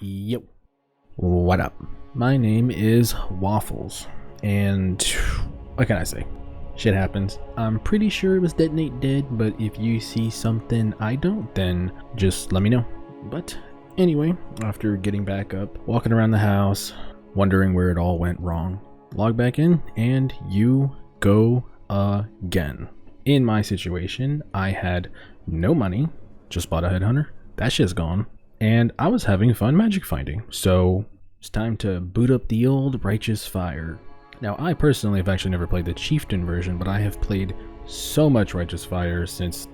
Yo, what up? My name is Waffles, and what can I say? Shit happens. I'm pretty sure it was Detonate dead, but if you see something I don't, then just let me know. But anyway, after getting back up, walking around the house, wondering where it all went wrong, log back in, and you go again. In my situation, I had no money, just bought a headhunter, that shit's gone, and I was having fun magic finding, so it's time to boot up the old Righteous Fire. Now, I personally have actually never played the Chieftain version, but I have played so much Righteous Fire since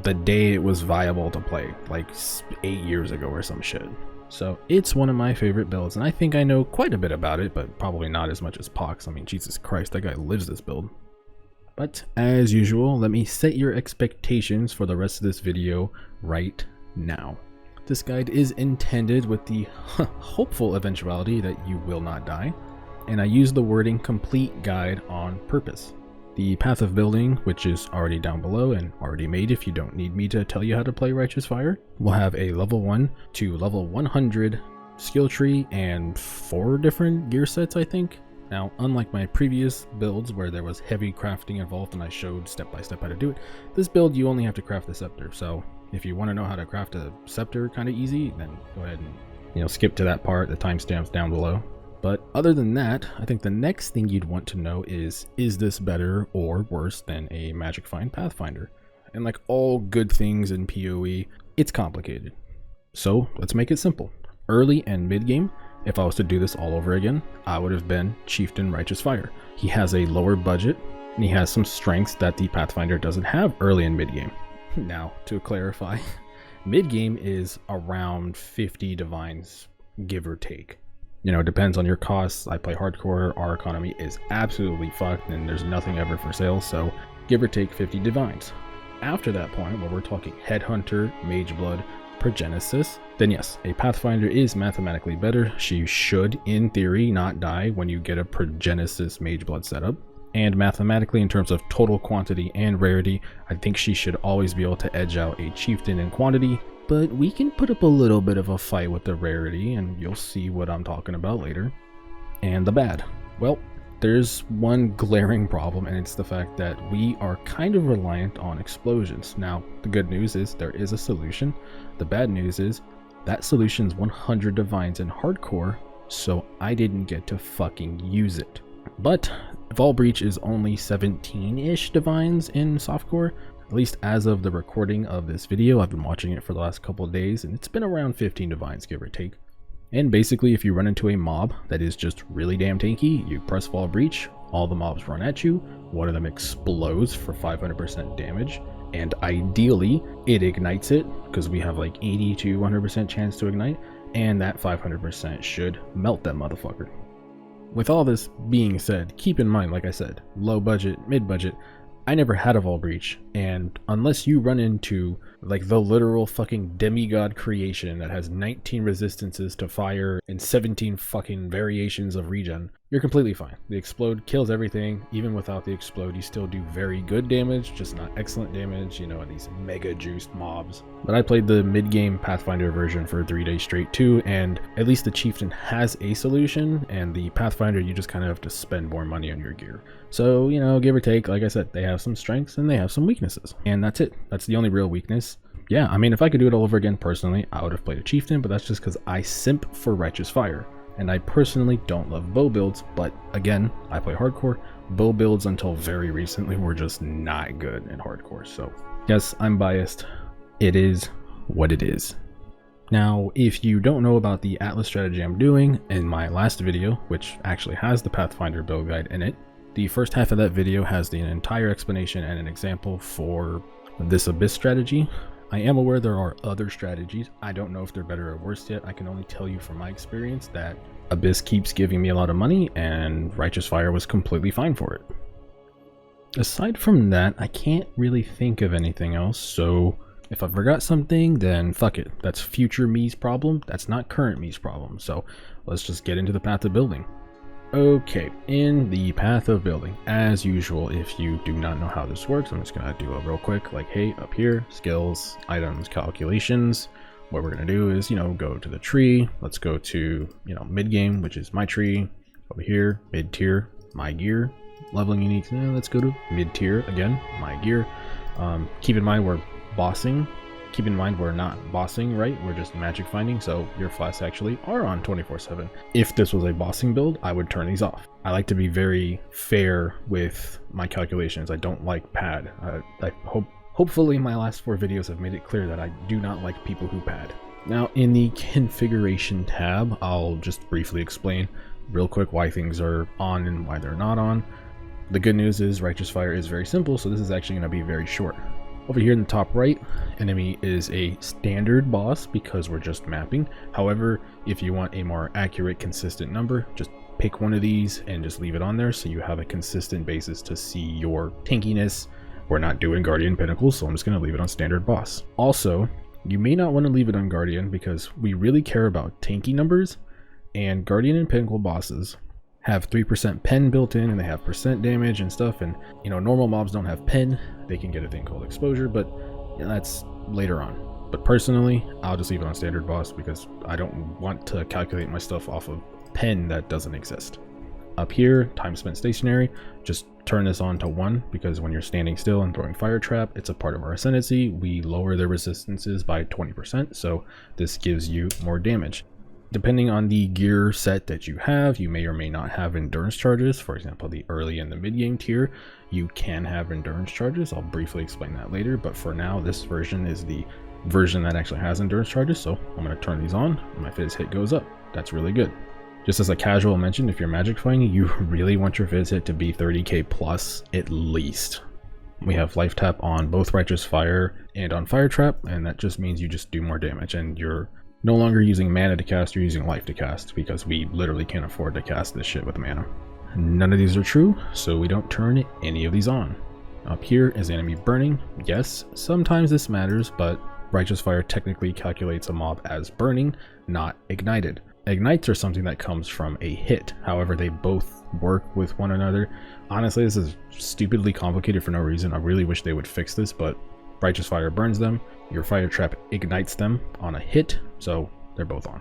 the day it was viable to play, like 8 years ago or some shit. So it's one of my favorite builds, and I think I know quite a bit about it, but probably not as much as Pox. I mean, Jesus Christ, that guy lives this build. But as usual, let me set your expectations for the rest of this video right now. This guide is intended with the hopeful eventuality that you will not die, and I use the wording complete guide on purpose. The path of building, which is already down below and already made if you don't need me to tell you how to play Righteous Fire, will have a level 1 to level 100 skill tree and 4 different gear sets, I think. Now, unlike my previous builds where there was heavy crafting involved and I showed step by step how to do it, this build you only have to craft the scepter. So if you want to know how to craft a scepter kind of easy, then go ahead and skip to that part. The timestamp's down below. But other than that, I think the next thing you'd want to know is this better or worse than a Magic Find Pathfinder? And like all good things in PoE, it's complicated. So let's make it simple. Early and mid game, if I was to do this all over again, I would have been Chieftain Righteous Fire. He has a lower budget, and he has some strengths that the Pathfinder doesn't have early and mid game. Now, to clarify, mid game is around 50 divines, give or take. You know, it depends on your costs. I play hardcore, our economy is absolutely fucked, and there's nothing ever for sale, so give or take 50 divines. After that point, where we're talking Headhunter, Mageblood, Progenesis, then yes, a Pathfinder is mathematically better. She should, in theory, not die when you get a Progenesis Mageblood setup. And mathematically, in terms of total quantity and rarity, I think she should always be able to edge out a Chieftain in quantity. But we can put up a little bit of a fight with the rarity, and you'll see what I'm talking about later. And the bad. Well, there's one glaring problem, and it's the fact that we are kind of reliant on explosions. Now, the good news is there is a solution. The bad news is that solution's 100 divines in hardcore, so I didn't get to fucking use it. But Vaal Breach is only 17-ish divines in softcore, at least as of the recording of this video. I've been watching it for the last couple of days, and it's been around 15 divines, give or take. And basically, if you run into a mob that is just really damn tanky, you press Vaal Breach, all the mobs run at you, one of them explodes for 500% damage, and ideally, it ignites it, because we have like 80 to 100% chance to ignite, and that 500% should melt that motherfucker. With all this being said, keep in mind, like I said, low budget, mid budget, I never had a Vaal Breach, and unless you run into like the literal fucking demigod creation that has 19 resistances to fire and 17 fucking variations of regen, you're completely fine. The explode kills everything. Even without the explode, you still do very good damage, just not excellent damage, you know, these mega juiced mobs. But I played the mid-game Pathfinder version for 3 days straight too, and at least the Chieftain has a solution, and the Pathfinder, you just kind of have to spend more money on your gear. So, you know, give or take, like I said, they have some strengths and they have some weaknesses. And that's it. That's the only real weakness. Yeah, I mean, if I could do it all over again personally, I would have played a Chieftain, but that's just because I simp for Righteous Fire. And I personally don't love bow builds, but again, I play hardcore. Bow builds until very recently were just not good in hardcore. So yes, I'm biased. It is what it is. Now, if you don't know about the Atlas strategy I'm doing in my last video, which actually has the Pathfinder build guide in it, the first half of that video has the entire explanation and an example for this Abyss strategy. I am aware there are other strategies. I don't know if they're better or worse yet. I can only tell you from my experience that Abyss keeps giving me a lot of money and Righteous Fire was completely fine for it. Aside from that, I can't really think of anything else, so if I forgot something, then fuck it. That's future me's problem. That's not current me's problem. So let's just get into the path of building. Okay, in the path of building, as usual, if you do not know how this works, I'm just gonna do a real quick, like, hey, up here, skills, items, calculations, what we're going to do is, you know, go to the tree. Let's go to, you know, mid game, which is my tree. Over here, mid tier, my gear. Leveling unique, let's go to mid tier again, my gear. Keep in mind we're bossing. Keep in mind we're not bossing, right? We're just magic finding, so your flasks actually are on 24/7. If this was a bossing build, I would turn these off. I like to be very fair with my calculations. I don't like pad. Hopefully my last 4 videos have made it clear that I do not like people who pad. Now in the configuration tab, I'll just briefly explain real quick why things are on and why they're not on. The good news is Righteous Fire is very simple, so this is actually going to be very short. Over here in the top right, enemy is a standard boss because we're just mapping. However, if you want a more accurate, consistent number, just pick one of these and just leave it on there so you have a consistent basis to see your tankiness. We're not doing Guardian Pinnacles, so I'm just going to leave it on standard boss. Also, you may not want to leave it on Guardian because we really care about tanky numbers, and Guardian and Pinnacle bosses have 3% pen built in, and they have percent damage and stuff, and you know, normal mobs don't have pen. They can get a thing called exposure, but you know, that's later on. But personally, I'll just leave it on standard boss because I don't want to calculate my stuff off of pen that doesn't exist. Up here, time spent stationary, just turn this on to 1 because when you're standing still and throwing fire trap, it's a part of our ascendancy. We lower their resistances by 20%, so this gives you more damage. Depending on the gear set that you have, you may or may not have endurance charges. For example, the early and the mid game tier, you can have endurance charges. I'll briefly explain that later, but for now, this version is the version that actually has endurance charges, so I'm going to turn these on and my fizz hit goes up. That's really good. Just as a casual mention, if you're magic finding, you really want your fizz hit to be 30k plus at least. We have life tap on both Righteous Fire and on fire trap, and that just means you just do more damage, and you're no longer using mana to cast, you're using life to cast, because we literally can't afford to cast this shit with mana. None of these are true, so we don't turn any of these on. Up here is enemy burning. Yes, sometimes this matters, but Righteous Fire technically calculates a mob as burning, not ignited. Ignites are something that comes from a hit. However, they both work with one another. Honestly, this is stupidly complicated for no reason. I really wish they would fix this, but Righteous Fire burns them. Your fire trap ignites them on a hit, so they're both on.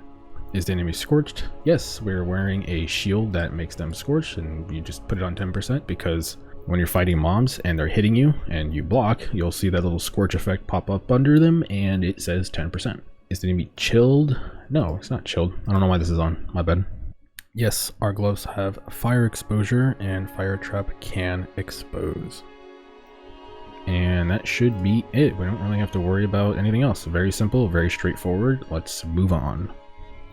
Is the enemy scorched? Yes, we're wearing a shield that makes them scorched, and you just put it on 10% because when you're fighting mobs and they're hitting you and you block, you'll see that little scorch effect pop up under them and it says 10%. Is the enemy chilled? No, it's not chilled. I don't know why this is on, my bad. Yes, our gloves have fire exposure and fire trap can expose. And that should be it. We don't really have to worry about anything else. Very simple, very straightforward. Let's move on.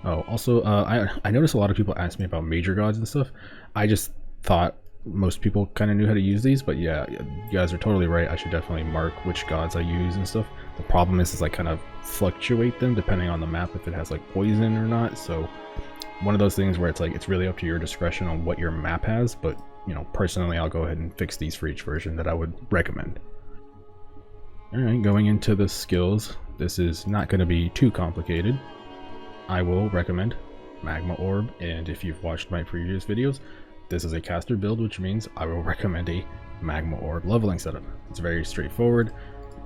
Oh, also, I noticed a lot of people ask me about major gods and stuff. I just thought most people kind of knew how to use these, but yeah, you guys are totally right. I should definitely mark which gods I use and stuff. The problem is I kind of fluctuate them depending on the map if it has like poison or not. So one of those things where it's like it's really up to your discretion on what your map has, but you know, personally I'll go ahead and fix these for each version that I would recommend. Alright, going into the skills, this is not going to be too complicated. I will recommend Magma Orb, and if you've watched my previous videos, this is a caster build, which means I will recommend a Magma Orb leveling setup. It's very straightforward,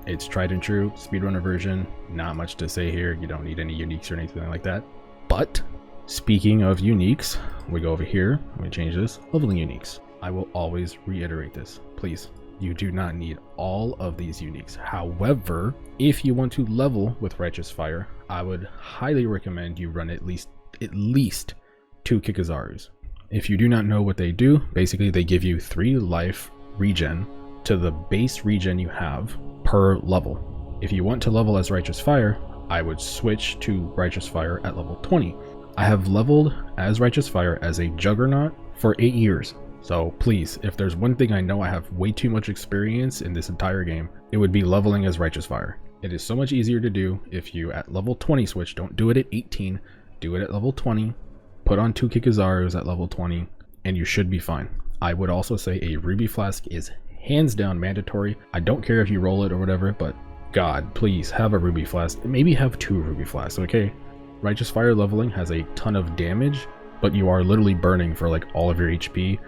it's tried and true, speedrunner version, not much to say here, you don't need any uniques or anything like that. But, speaking of uniques, we go over here, let me change this, leveling uniques. I will always reiterate this, please. You do not need all of these uniques. However, if you want to level with Righteous Fire, I would highly recommend you run at least 2 Kikazarus. If you do not know what they do, basically they give you 3 life regen to the base regen you have per level. If you want to level as Righteous Fire, I would switch to Righteous Fire at level 20. I have leveled as Righteous Fire as a Juggernaut for 8 years. So please, if there's one thing I know I have way too much experience in this entire game, it would be leveling as Righteous Fire. It is so much easier to do if you at level 20 switch. Don't do it at 18, do it at level 20, put on 2 Kikazarus at level 20, and you should be fine. I would also say a Ruby Flask is hands down mandatory. I don't care if you roll it or whatever, but God, please have a Ruby Flask. Maybe have 2 Ruby Flasks, okay? Righteous Fire leveling has a ton of damage, but you are literally burning for like all of your HP.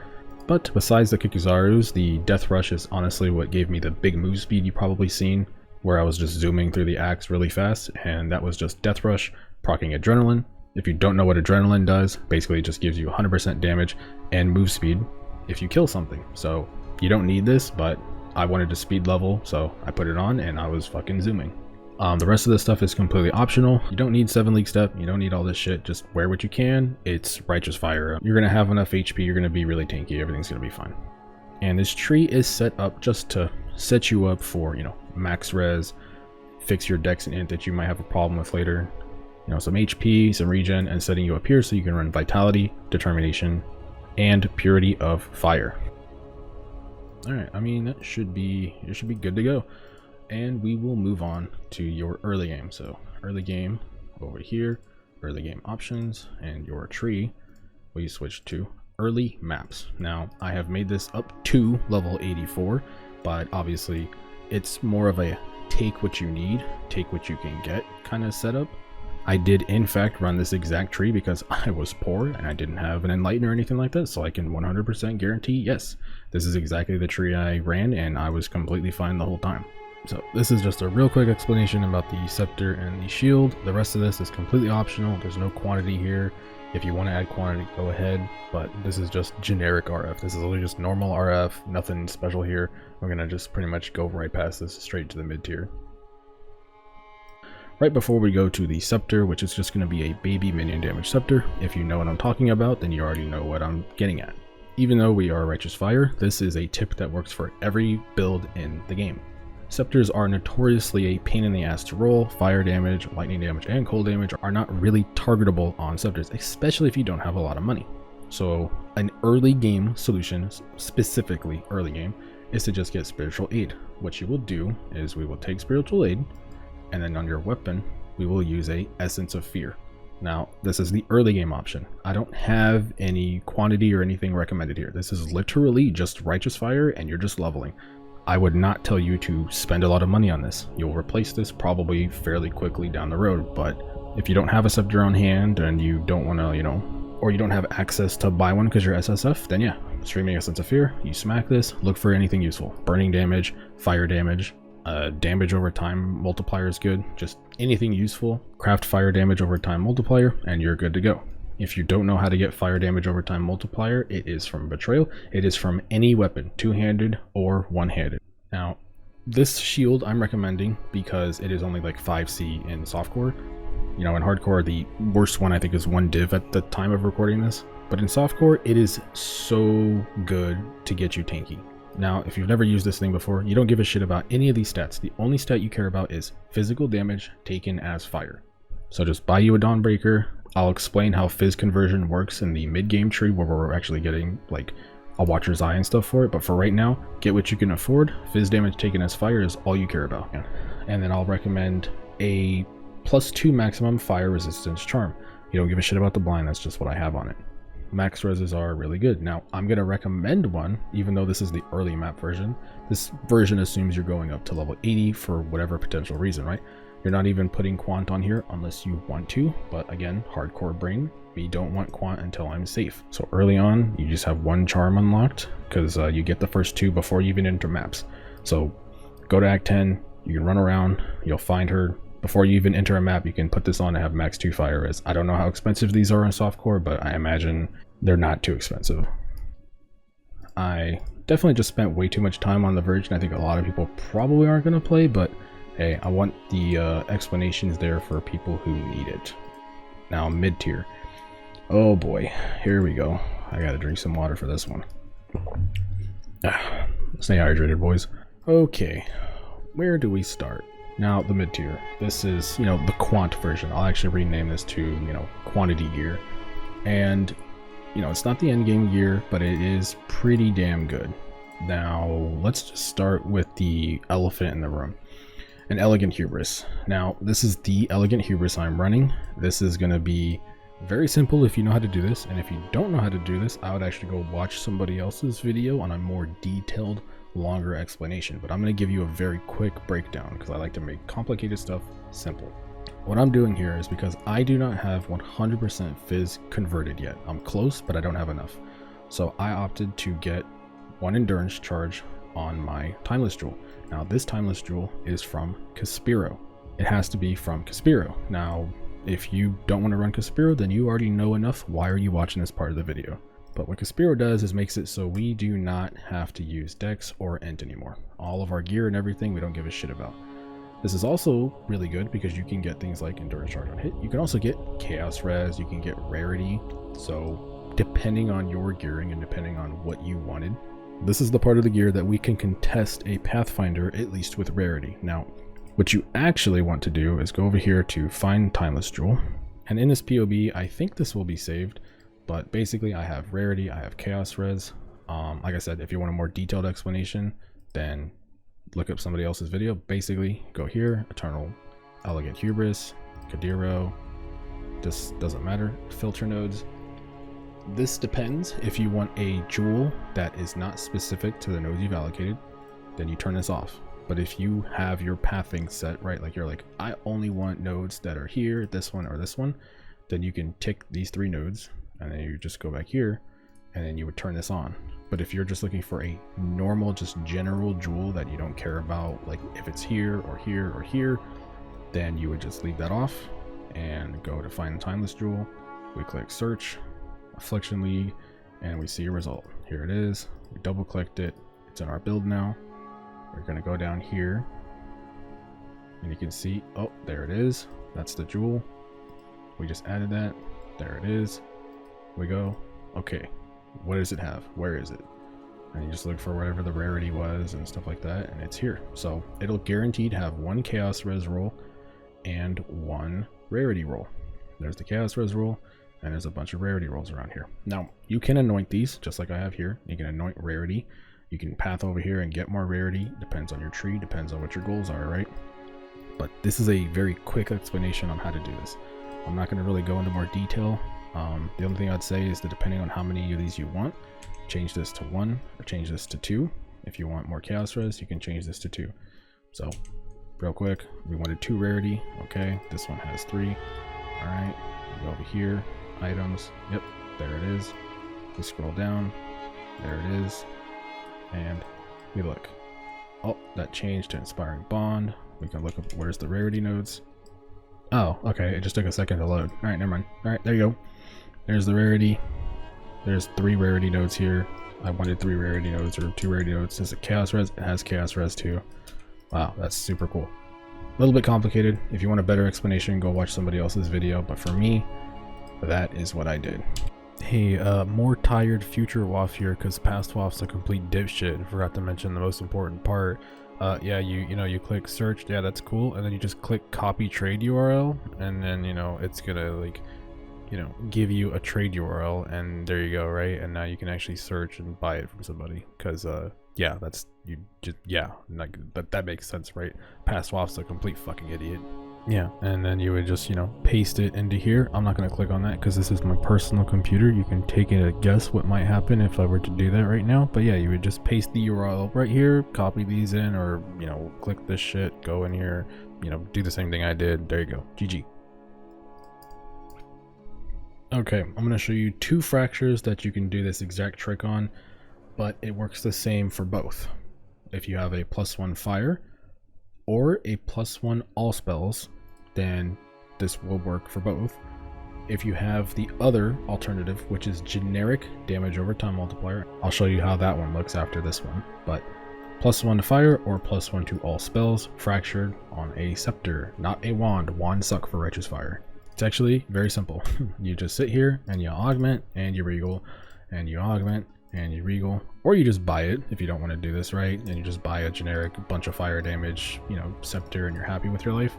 But besides the Kikazarus, the Death Rush is honestly what gave me the big move speed you've probably seen. where I was just zooming through the axe really fast, and that was just Death Rush, proccing Adrenaline. If you don't know what Adrenaline does, basically it just gives you 100% damage and move speed if you kill something. So you don't need this, but I wanted to speed level, so I put it on and I was fucking zooming. The rest of this stuff is completely optional. You don't need 7 League Step, you don't need all this shit, just wear what you can. It's Righteous Fire. You're gonna have enough HP, you're gonna be really tanky, everything's gonna be fine. And this tree is set up just to set you up for, you know, max res, fix your dex and int that you might have a problem with later. You know, some HP, some regen, and setting you up here so you can run Vitality, Determination, and Purity of Fire. Alright, I mean, it should be good to go. And we will move on to your early game. So early game over here, early game options, and your tree, we switch to early maps. Now I have made this up to level 84, but obviously it's more of a take what you need, take what you can get kind of setup. I did in fact run this exact tree because I was poor and I didn't have an Enlighten or anything like that, so I can 100% guarantee, yes, this is exactly the tree I ran and I was completely fine the whole time. So this is just a real quick explanation about the scepter and the shield. The rest of this is completely optional. There's no quantity here. If you want to add quantity, go ahead, but this is just generic RF. This is literally just normal RF, nothing special here. We're gonna just pretty much go right past this straight to the mid tier. Right before we go to the scepter, which is just going to be a baby minion damage scepter. If you know what I'm talking about, then you already know what I'm getting at. Even though we are Righteous Fire, this is a tip that works for every build in the game. Scepters are notoriously a pain in the ass to roll. Fire damage, lightning damage, and cold damage are not really targetable on scepters, especially if you don't have a lot of money. So an early game solution, specifically early game, is to just get Spiritual Aid. What you will do is we will take Spiritual Aid, and then on your weapon, we will use a Essence of Fear. Now, this is the early game option. I don't have any quantity or anything recommended here. This is literally just Righteous Fire, and you're just leveling. I would not tell you to spend a lot of money on this. You'll replace this probably fairly quickly down the road, but if you don't have a scepter on hand and you don't want to, you know, or you don't have access to buy one because you're SSF, then yeah, streaming Essence of Fear, you smack this, look for anything useful. Burning damage, fire damage, damage over time multiplier is good. Just anything useful. Craft fire damage over time multiplier, and you're good to go. If you don't know how to get fire damage over time multiplier, it is from Betrayal. It is from any weapon, two-handed or one-handed. Now, this shield I'm recommending because it is only like 5C in softcore. You know, in hardcore, the worst one I think is 1 div at the time of recording this. But in softcore, it is so good to get you tanky. Now, if you've never used this thing before, you don't give a shit about any of these stats. The only stat you care about is physical damage taken as fire. So just buy you a Dawnbreaker. I'll explain how Fizz conversion works in the mid-game tree where we're actually getting like a Watcher's Eye and stuff for it. But for right now, get what you can afford. Fizz damage taken as fire is all you care about. And then I'll recommend a +2 maximum fire resistance charm. You don't give a shit about the blind, that's just what I have on it. Max reses are really good. Now, I'm going to recommend one, even though this is the early map version. This version assumes you're going up to level 80 for whatever potential reason, right? You're not even putting quant on here unless you want to, but again, hardcore brain, we don't want quant until I'm safe. So early on, you just have 1 charm unlocked because you get the first 2 before you even enter maps. So go to Act 10, you can run around, you'll find her. Before you even enter a map, you can put this on and have max 2 fire res. I don't know how expensive these are in softcore, but I imagine they're not too expensive. I definitely just spent way too much time on the Virgin. I think a lot of people probably aren't going to play, but hey, I want the explanations there for people who need it. Now, mid-tier. Oh boy, here we go. I gotta drink some water for this one. Stay hydrated, boys. Okay, where do we start? Now, the mid-tier. This is, you know, the quant version. I'll actually rename this to, you know, quantity gear. And, you know, it's not the end game gear, but it is pretty damn good. Now, let's just start with the elephant in the room. An Elegant Hubris. Now, this is the Elegant Hubris I'm running. This is going to be very simple if you know how to do this, and if you don't know how to do this, I would actually go watch somebody else's video on a more detailed, longer explanation. But I'm going to give you a very quick breakdown because I like to make complicated stuff simple. What I'm doing here is because I do not have 100% Fizz converted yet. I'm close, but I don't have enough. So I opted to get 1 endurance charge, on my Timeless Jewel. Now this Timeless Jewel is from Caspiro. It has to be from Caspiro. Now, if you don't want to run Caspiro, then you already know enough. Why are you watching this part of the video? But what Caspiro does is makes it so we do not have to use Dex or Int anymore. All of our gear and everything we don't give a shit about. This is also really good because you can get things like Endurance Charge on hit. You can also get Chaos Res, you can get Rarity. So depending on your gearing and depending on what you wanted, this is the part of the gear that we can contest a Pathfinder, at least with Rarity. Now, what you actually want to do is go over here to find Timeless Jewel. And in this POB, I think this will be saved. But basically I have Rarity, I have Chaos Res. Like I said, if you want a more detailed explanation, then look up somebody else's video. Basically, go here, Eternal, Elegant Hubris, Kadiro, this doesn't matter, filter nodes. This depends. If you want a jewel that is not specific to the nodes you've allocated, then you turn this off. But if you have your pathing set, right, like you're like, I only want nodes that are here, this one or this one, then you can tick these 3 nodes. And then you just go back here and then you would turn this on. But if you're just looking for a normal, just general jewel that you don't care about, like if it's here or here or here, then you would just leave that off and go to find the Timeless Jewel. We click search, Affliction League, and we see a result. Here it is. We double clicked it. It's in our build now. We're going to go down here and you can see, oh, there it is. That's the jewel. We just added that. There it is. We go, okay, what does it have? Where is it? And you just look for whatever the rarity was and stuff like that, and it's here. So it'll guaranteed have 1 Chaos Res roll and 1 rarity roll. There's the Chaos Res roll, and there's a bunch of rarity rolls around here. Now, you can anoint these, just like I have here. You can anoint rarity. You can path over here and get more rarity. Depends on your tree, depends on what your goals are, right? But this is a very quick explanation on how to do this. I'm not going to really go into more detail. The only thing I'd say is that depending on how many of these you want, change this to 1 or change this to 2. If you want more Chaos Res, you can change this to 2. So real quick, we wanted 2 rarity. Okay, this one has 3. All right, we go over here, items. Yep, there it is. We scroll down, there it is, and we look. Oh, that changed to Inspiring Bond. We can look up where's the rarity nodes. Oh, okay, it just took a second to load. All right, never mind. All right, there you go. There's the rarity. There's 3 rarity nodes here. I wanted 3 rarity nodes or 2 rarity nodes. Is it Chaos Res? It has Chaos Res too. Wow, that's super cool. A little bit complicated. If you want a better explanation, go watch somebody else's video. But for me, that is what I did. Hey, more tired future WAF here because past WAF's a complete dipshit. I forgot to mention the most important part. Yeah, you click search, yeah, that's cool, and then you just click copy trade URL, and then it's gonna like give you a trade URL, and there you go, right? And now you can actually search and buy it from somebody, because yeah, that's like that makes sense, right? Past WAF's a complete fucking idiot. Yeah, and then you would just paste it into here. I'm not going to click on that because this is my personal computer. You can take a guess what might happen if I were to do that right now. But yeah, you would just paste the URL right here, copy these in, or click this shit, go in here, do the same thing I did. There you go. GG. Okay, I'm going to show you 2 fractures that you can do this exact trick on, but it works the same for both. If you have a +1 fire or a +1 all spells, then this will work for both. If you have the other alternative, which is generic damage over time multiplier, I'll show you how that one looks after this one. But +1 to fire or +1 to all spells, fractured on a scepter, not a wand. Wands suck for righteous fire. It's actually very simple. You just sit here and you augment and you regal, and you augment and you regal, or you just buy it if you don't want to do this, right? And you just buy a generic bunch of fire damage, scepter, and you're happy with your life.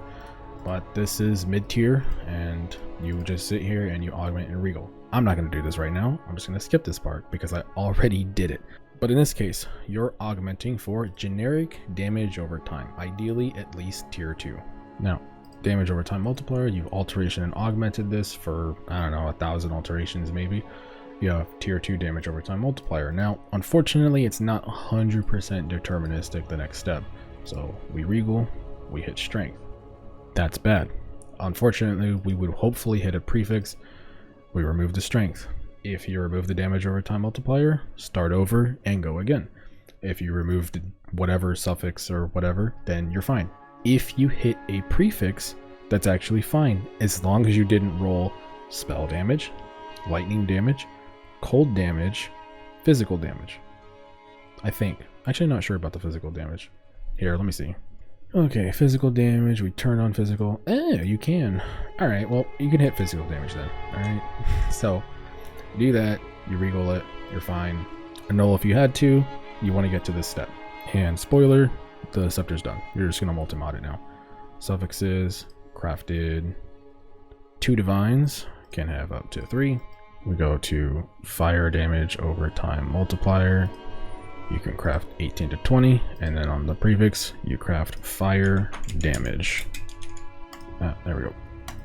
But this is mid-tier, and you just sit here and you augment and regal. I'm not going to do this right now. I'm just going to skip this part because I already did it. But in this case, you're augmenting for generic damage over time, ideally at least tier 2. Now, damage over time multiplier, you've alteration and augmented this for, I don't know, 1,000 alterations maybe. You have tier 2 damage over time multiplier. Now, unfortunately, it's not 100% deterministic the next step. So we regal, we hit strength. That's bad. Unfortunately, we would hopefully hit a prefix. We remove the strength. If you remove the damage over time multiplier, start over and go again. If you removed whatever suffix or whatever, then you're fine. If you hit a prefix, that's actually fine, as long as you didn't roll spell damage, lightning damage, cold damage, physical damage. I think. Actually, not sure about the physical damage. Here, let me see. Okay, physical damage. We turn on physical. You can. Alright, well, you can hit physical damage then. Alright. So, do that. You regal it. You're fine. Annul if you had to. You want to get to this step. And spoiler, the scepter's done. You're just going to multi-mod it now. Suffixes. Crafted 2 divines. Can have up to 3. We go to fire damage over time multiplier. You can craft 18 to 20, and then on the prefix, you craft fire damage. There we go.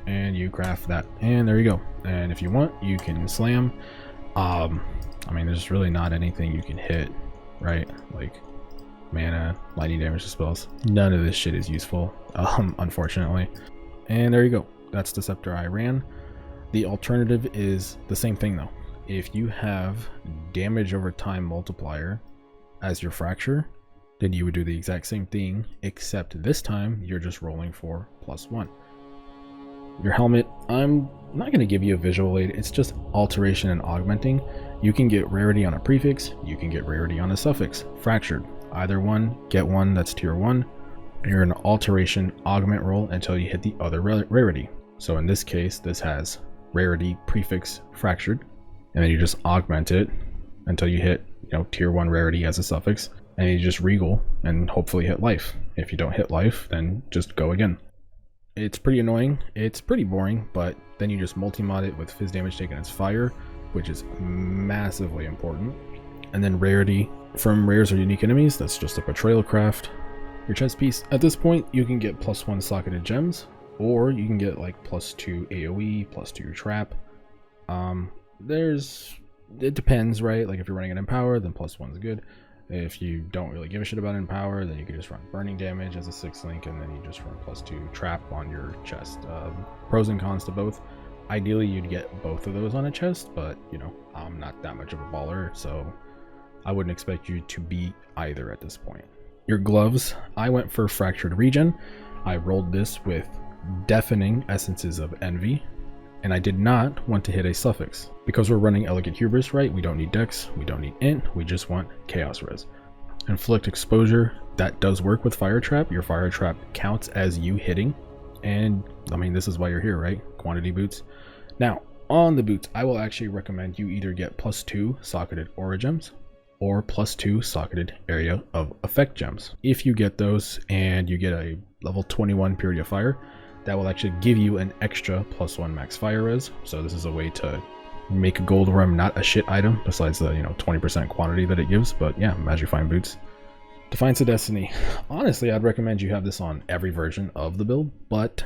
And you craft that, and there you go. And if you want, you can slam. I mean, there's really not anything you can hit, right? Like mana, lightning damage to spells. None of this shit is useful, unfortunately. And there you go. That's the scepter I ran. The alternative is the same thing though. If you have damage over time multiplier as your fracture, then you would do the exact same thing, except this time you're just rolling for +1. Your helmet, I'm not going to give you a visual aid, it's just alteration and augmenting. You can get rarity on a prefix, you can get rarity on a suffix, fractured. Either one, get one that's tier 1. You're an alteration augment roll until you hit the other rarity. So in this case, this has rarity prefix fractured, and then you just augment it until you hit, you know, tier 1 rarity as a suffix, and you just regal and hopefully hit life. If you don't hit life, then just go again. It's pretty annoying, it's pretty boring, but then you just multi-mod it with fizz damage taken as fire, which is massively important. And then rarity from rares or unique enemies, that's just a betrayal craft. Your chest piece, at this point you can get +1 socketed gems, or you can get like +2 AoE, +2 trap. It depends, right? Like if you're running an Empower, then +1 is good. If you don't really give a shit about Empower, then you can just run burning damage as a 6th link, and then you just run +2 trap on your chest. Pros and cons to both. Ideally you'd get both of those on a chest, but you know, I'm not that much of a baller, so I wouldn't expect you to be either at this point. Your gloves, I went for fractured regen. I rolled this with deafening essences of envy, and I did not want to hit a suffix. Because we're running elegant hubris, right? We don't need dex, we don't need int, we just want chaos res. Inflict exposure, that does work with fire trap. Your fire trap counts as you hitting, and I mean, this is why you're here, right? Quantity boots. Now on the boots, I will actually recommend you either get +2 socketed aura gems or +2 socketed area of effect gems. If you get those and you get a level 21 purity of fire, that will actually give you an extra +1 max fire res. So this is a way to make a gold rem not a shit item, besides the 20% quantity that it gives. But yeah, Magic Fine boots. Defiance of Destiny. Honestly, I'd recommend you have this on every version of the build, but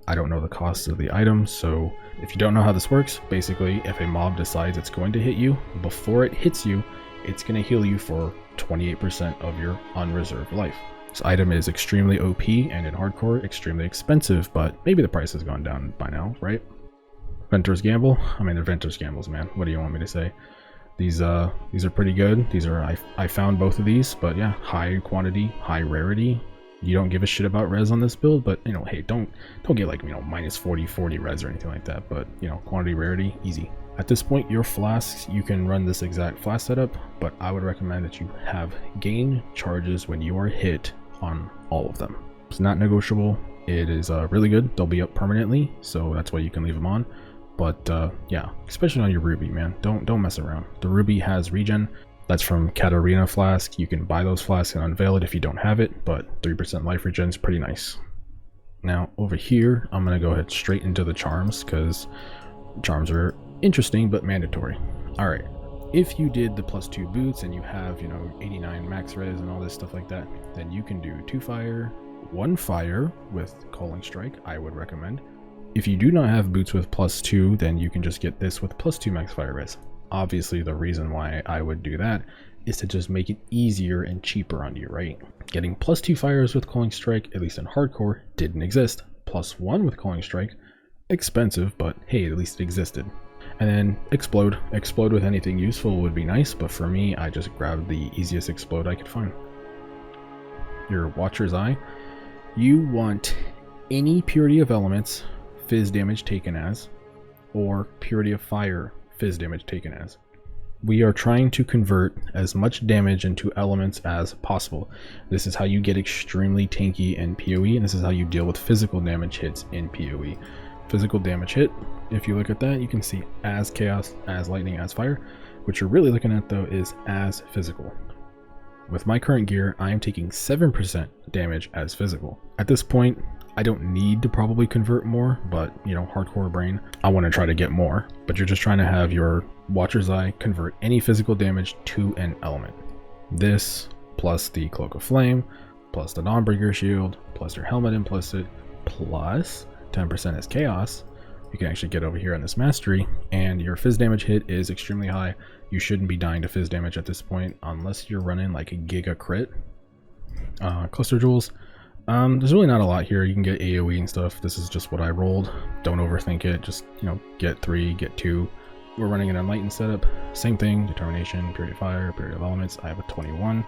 I don't know the cost of the items, so if you don't know how this works, basically if a mob decides it's going to hit you, before it hits you, it's going to heal you for 28% of your unreserved life. This item is extremely OP and in hardcore extremely expensive, but maybe the price has gone down by now, right? Ventur's Gamble. I mean, they're Ventur's Gambles, man. What do you want me to say? These are pretty good. These are I found both of these, but yeah, high quantity, high rarity. You don't give a shit about res on this build, but hey, don't get like -40 res or anything like that. But quantity, rarity, easy. At this point, your flasks, you can run this exact flask setup, but I would recommend that you have gain charges when you are hit on all of them. It's not negotiable. It is really good. They'll be up permanently, so that's why you can leave them on. But yeah, especially on your ruby, man, don't mess around. The ruby has regen. That's from Katarina flask. You can buy those flasks and unveil it if you don't have it, but 3% life regen is pretty nice. Now over here, I'm gonna go ahead straight into the charms, because charms are interesting but mandatory. All right, if you did the +2 boots and you have 89 max res and all this stuff like that, then you can do 2 fire, 1 fire with calling strike. I would recommend. If you do not have boots with +2, then you can just get this with +2 max fire res. Obviously the reason why I would do that is to just make it easier and cheaper on you, right? Getting +2 fires with calling strike, at least in hardcore, didn't exist. +1 with calling strike, expensive, but hey, at least it existed. And then explode. Explode with anything useful would be nice, but for me, I just grabbed the easiest explode I could find. Your Watcher's Eye. You want any Purity of Elements fizz damage taken as, or Purity of Fire fizz damage taken as. We are trying to convert as much damage into elements as possible. This is how you get extremely tanky in PoE, and this is how you deal with physical damage hits in PoE. Physical damage hit, if you look at that, you can see as chaos, as lightning, as fire. What you're really looking at though is as physical. With my current gear, I am taking 7% damage as physical. At this point, I don't need to probably convert more, but you know, hardcore brain, I want to try to get more. But you're just trying to have your Watcher's Eye convert any physical damage to an element. This, plus the Cloak of Flame, plus the Dawnbreaker Shield, plus your Helmet Implicit, plus 10% as chaos. You can actually get over here on this mastery, and your fizz damage hit is extremely high. You shouldn't be dying to fizz damage at this point unless you're running like a Giga crit. Cluster Jewels. There's really not a lot here. You can get AoE and stuff. This is just what I rolled. Don't overthink it. Just, you know, get 3, get 2. We're running an Enlightened setup. Same thing. Determination, Purity of Fire, Purity of Elements. I have a 21.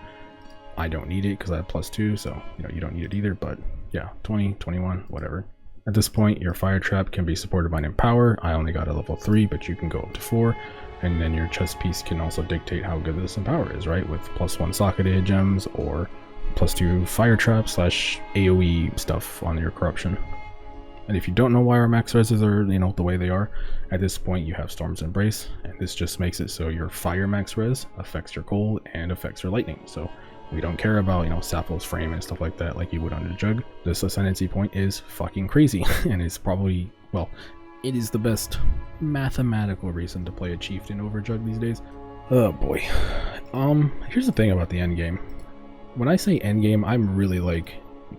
I don't need it because I have +2, so you know you don't need it either. But yeah, 20, 21, whatever. At this point, your Fire Trap can be supported by an Empower. I only got a level 3, but you can go up to 4. And then your chest piece can also dictate how good this Empower is, right? With +1 Socketed gems or +2 Fire Trap / AoE stuff on your corruption. And if you don't know why our max reses are, you know, the way they are, at this point you have Storm's Embrace, and this just makes it so your fire max res affects your cold and affects your lightning. So we don't care about, you know, Sappho's frame and stuff like that like you would on the Jug. This ascendancy point is fucking crazy, and it's probably, well, it is the best mathematical reason to play a Chieftain over Jug these days. Oh boy. Here's the thing about the end game. When I say end game, I'm really like,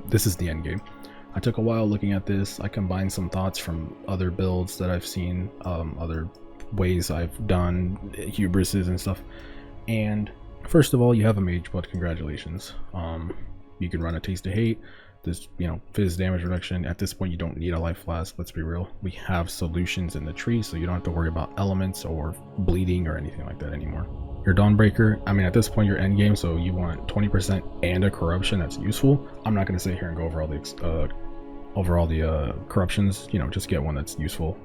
this is the end game. I took a while looking at this. I combined some thoughts from other builds that I've seen, other ways I've done Hubrises and stuff. And first of all, you have a Mageblood. Congratulations. You can run a Taste of Hate. There's, you know, fizz damage reduction. At this point, you don't need a life flask. Let's be real. We have solutions in the tree, so you don't have to worry about elements or bleeding or anything like that anymore. Your Dawnbreaker, I mean, at this point, you're endgame, so you want 20% and a corruption that's useful. I'm not going to sit here and go over all the corruptions. You know, just get one that's useful.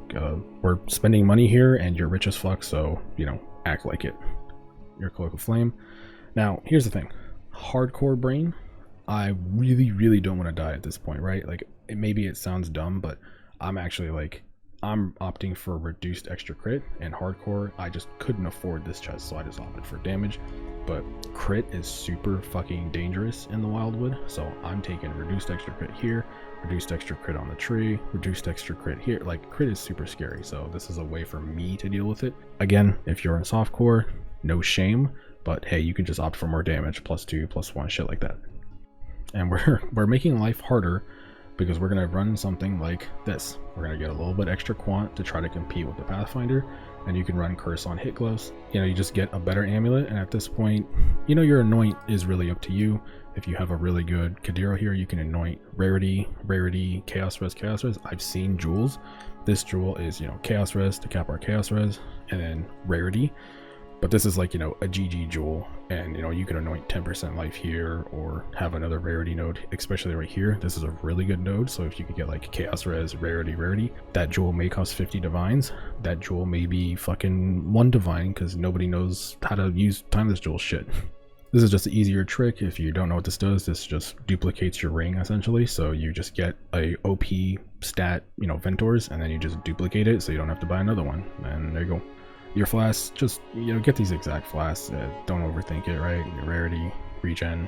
We're spending money here, and you're rich as fuck, so, you know, act like it. Your Cloak of Flame. Now, here's the thing. Hardcore brain, I really don't want to die at this point, right? Like, maybe it sounds dumb, but I'm actually like, I'm opting for reduced extra crit, and hardcore, I just couldn't afford this chest, so I just opted for damage. But crit is super fucking dangerous in the Wildwood, so I'm taking reduced extra crit here, reduced extra crit on the tree, reduced extra crit here. Like, crit is super scary, so this is a way for me to deal with it. Again, if you're in softcore, no shame, but hey, you can just opt for more damage, +2, +1, shit like that. And we're making life harder because we're going to run something like this. We're going to get a little bit extra quant to try to compete with the Pathfinder, and you can run Curse on hit gloves. You know, you just get a better amulet, and at this point, you know, your anoint is really up to you. If you have a really good Kadiro here, you can anoint rarity, chaos res. I've seen jewels. This jewel is, you know, chaos res to cap our chaos res, and then rarity. But this is like, you know, a GG jewel, and you know, you can anoint 10% life here or have another rarity node, especially right here. This is a really good node, so if you could get like chaos res, rarity, that jewel may cost 50 divines. That jewel may be fucking 1 divine because nobody knows how to time this jewel shit. This is just an easier trick. If you don't know what this does, this just duplicates your ring essentially. So you just get a OP stat, you know, Ventors, and then you just duplicate it so you don't have to buy another one. And there you go. Your flasks, just, you know, get these exact flasks. Don't overthink it, right? Your rarity, regen,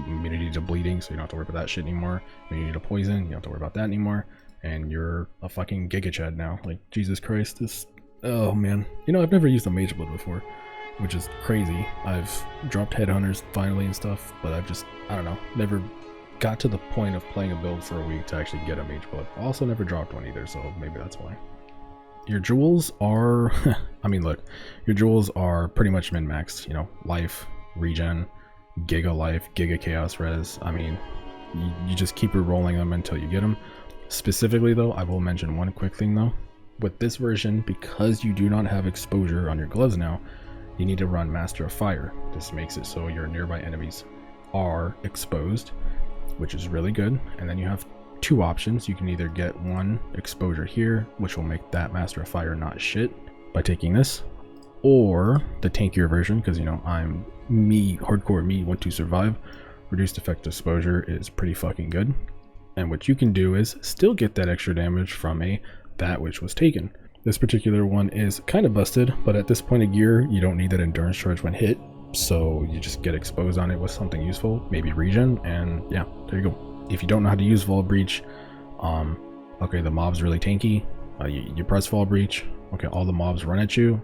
immunity to bleeding, so you don't have to worry about that shit anymore. Immunity to poison, you don't have to worry about that anymore. And you're a fucking Gigachad now. Like, Jesus Christ, this... Oh, man. You know, I've never used a Mageblood before, which is crazy. I've dropped Headhunters finally and stuff, but I've just, I don't know, never got to the point of playing a build for a week to actually get a Mageblood. I also never dropped one either, so maybe that's why. Your jewels are, I mean, look, your jewels are pretty much min-maxed, you know, life, regen, giga life, giga chaos res. I mean, you just keep re-rolling them until you get them. Specifically though, I will mention one quick thing though. with this version, because you do not have exposure on your gloves now, you need to run Master of Fire. This makes it so your nearby enemies are exposed, which is really good. And then you have two options. You can either get one exposure here, which will make that Master of Fire not shit by taking this, or the tankier version, because you know I'm me, hardcore me, want to survive. Reduced effect exposure is pretty fucking good. And what you can do is still get that extra damage from that which was taken. This particular one is kind of busted, but at this point of gear, you don't need that endurance charge when hit, so you just get exposed on it with something useful, maybe regen, and yeah, there you go. If you don't know how to use Vol Breach, okay, the mob's really tanky, you press Vol Breach, okay, all the mobs run at you,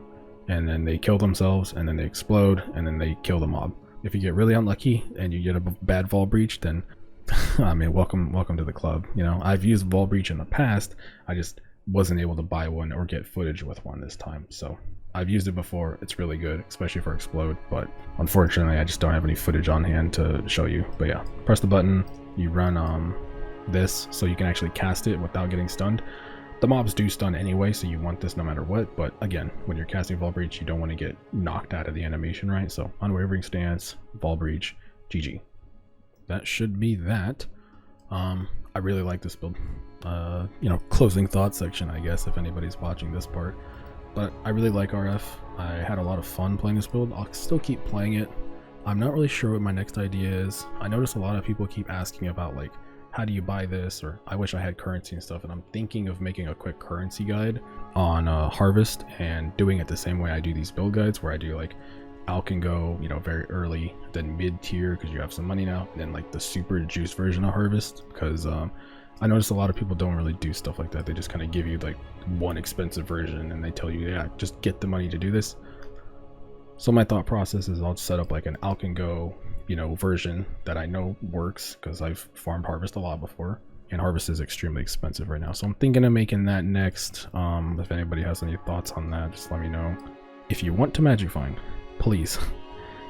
and then they kill themselves, and then they explode, and then they kill the mob. If you get really unlucky and you get a bad Vol Breach, then I mean, welcome to the club. You know, I've used Vol Breach in the past, I just wasn't able to buy one or get footage with one this time. So I've used it before, it's really good, especially for explode, but unfortunately I just don't have any footage on hand to show you. But yeah, press the button, you run this so you can actually cast it without getting stunned. The mobs do stun anyway, so you want this no matter what, but again, when you're casting Vol Breach, you don't want to get knocked out of the animation, right? So Unwavering Stance, Vol Breach, GG. That should be that. I really like this build. You know, closing thoughts section, I guess, if anybody's watching this part. But I really like RF. I had a lot of fun playing this build. I'll still keep playing it. I'm not really sure what my next idea is. I notice a lot of people keep asking about, like, how do you buy this, or I wish I had currency and stuff, and I'm thinking of making a quick currency guide on Harvest and doing it the same way I do these build guides, where I do like Alkengo, you know, very early, then mid tier because you have some money now, and then like the super juice version of Harvest, because I notice a lot of people don't really do stuff like that. They just kind of give you like one expensive version and they tell you, yeah, just get the money to do this. So my thought process is I'll set up like an Alkengo, you know, version that I know works, because I've farmed Harvest a lot before, and Harvest is extremely expensive right now. So I'm thinking of making that next. If anybody has any thoughts on that, just let me know. If you want to magic find, please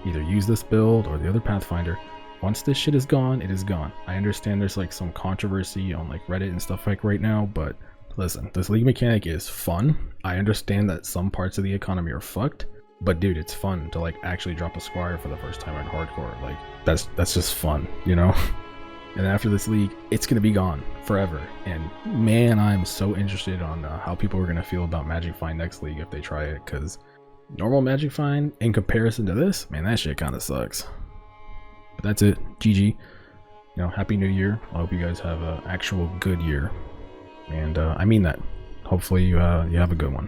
either use this build or the other Pathfinder. Once this shit is gone, it is gone. I understand there's like some controversy on like Reddit and stuff like right now, but listen, this league mechanic is fun. I understand that some parts of the economy are fucked, but dude, it's fun to like actually drop a squire for the first time in hardcore. Like that's just fun, you know? And after this league, it's gonna be gone forever. And man, I'm so interested on how people are gonna feel about Magic Find next league if they try it, because normal Magic Find in comparison to this, man, that shit kind of sucks. But that's it. GG. You know, happy new year. I hope you guys have an actual good year, and I mean that. Hopefully you have a good one.